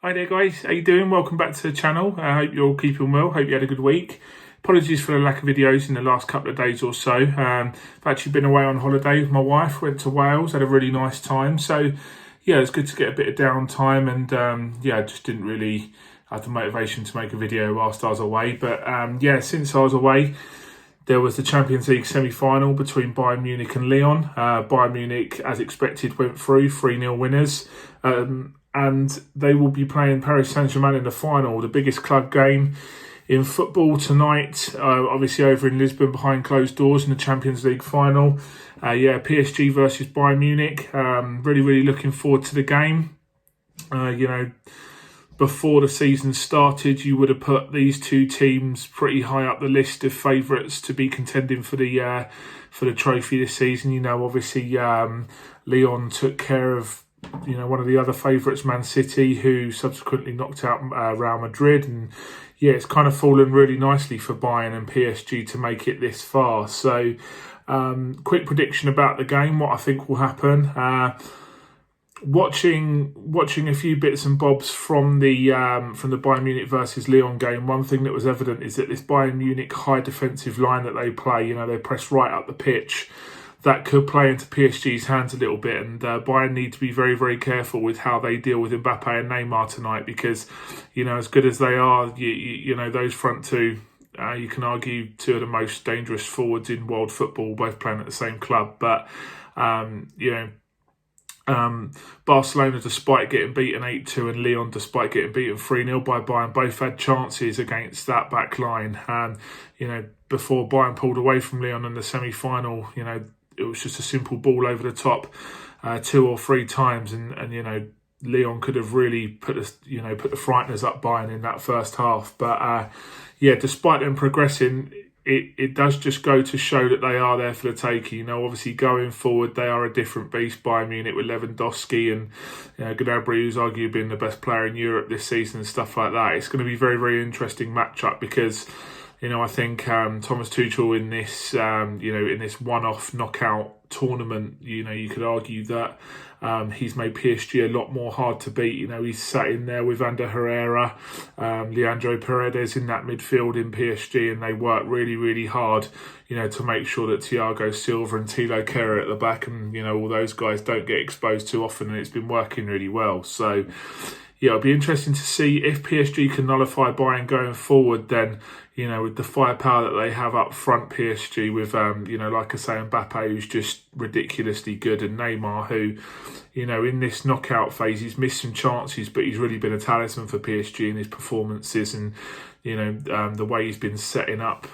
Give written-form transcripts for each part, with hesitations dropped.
Hi there guys, how you doing? Welcome back to the channel. I hope you're all keeping well, hope you had a good week. Apologies for the lack of videos in the last couple of days or so. I've actually been away on holiday with my wife, went to Wales, had a really nice time. So yeah, it's good to get a bit of downtime and I just didn't really have the motivation to make a video whilst I was away. But since I was away, there was the Champions League semi-final between Bayern Munich and Lyon. Bayern Munich, as expected, went through 3-0 winners. And they will be playing Paris Saint-Germain in the final, the biggest club game in football tonight, obviously over in Lisbon behind closed doors in the Champions League final. PSG versus Bayern Munich. Really looking forward to the game. Before the season started, you would have put these two teams pretty high up the list of favourites to be contending for the trophy this season. Obviously Lyon took care of one of the other favourites, Man City, who subsequently knocked out Real Madrid. And it's kind of fallen really nicely for Bayern and PSG to make it this far. So quick prediction about the game, what I think will happen. Watching a few bits and bobs from the Bayern Munich versus Lyon game, one thing that was evident is that this Bayern Munich high defensive line that they play, they press right up the pitch. That could play into PSG's hands a little bit, and Bayern need to be very careful with how they deal with Mbappe and Neymar tonight, because as good as they are, those front two, you can argue two of the most dangerous forwards in world football, both playing at the same club. But Barcelona, despite getting beaten 8-2, and Lyon, despite getting beaten 3-0 by Bayern, both had chances against that back line. And before Bayern pulled away from Lyon in the semi-final, it was just a simple ball over the top 2 or 3 times, and Lyon could have really put the frighteners up Bayern in that first half. But despite them progressing, it does just go to show that they are there for the taking. Obviously going forward, they are a different beast, Bayern Munich, with Lewandowski and Gnabry, who's arguably been the best player in Europe this season and stuff like that. It's going to be very interesting matchup, because I think Thomas Tuchel in this in this one-off knockout tournament, you could argue that he's made PSG a lot more hard to beat. He's sat in there with Ander Herrera, Leandro Paredes in that midfield in PSG, and they work really hard, to make sure that Thiago Silva and Thilo Kehrer at the back, and all those guys don't get exposed too often, and it's been working really well. So it'll be interesting to see if PSG can nullify Bayern going forward. Then with the firepower that they have up front, PSG, with like I say, Mbappe, who's just ridiculously good, and Neymar, who in this knockout phase, he's missed some chances, but he's really been a talisman for PSG in his performances, and the way he's been setting up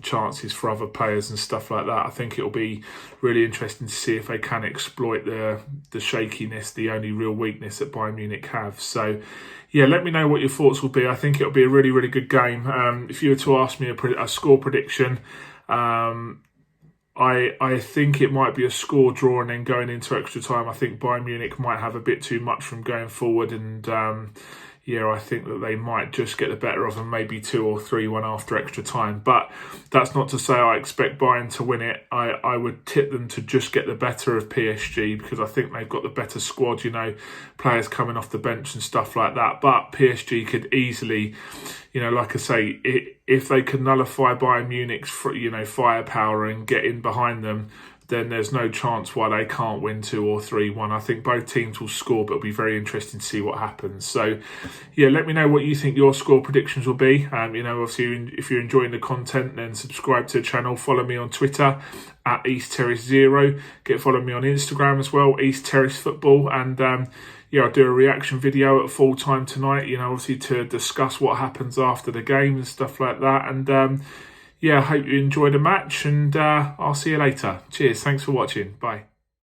chances for other players and stuff like that. I think it'll be really interesting to see if they can exploit the shakiness, the only real weakness that Bayern Munich have. So let me know what your thoughts will be. I think it'll be a really good game. If you were to ask me a score prediction, I think it might be a score draw, and then going into extra time, I think Bayern Munich might have a bit too much from going forward, and I think that they might just get the better of them, maybe 2 or 3-1 after extra time. But that's not to say I expect Bayern to win it. I would tip them to just get the better of PSG, because I think they've got the better squad, players coming off the bench and stuff like that. But PSG could easily, like I say, if they can nullify Bayern Munich's firepower and get in behind them, then there's no chance why they can't win 2 or 3-1. I think both teams will score, but it'll be very interesting to see what happens. So, let me know what you think your score predictions will be. Obviously, if you're enjoying the content, then subscribe to the channel. Follow me on Twitter at East Terrace 0. Follow me on Instagram as well, East Terrace Football. And I'll do a reaction video at full time tonight, obviously to discuss what happens after the game and stuff like that. And I hope you enjoyed the match, and I'll see you later. Cheers. Thanks for watching. Bye.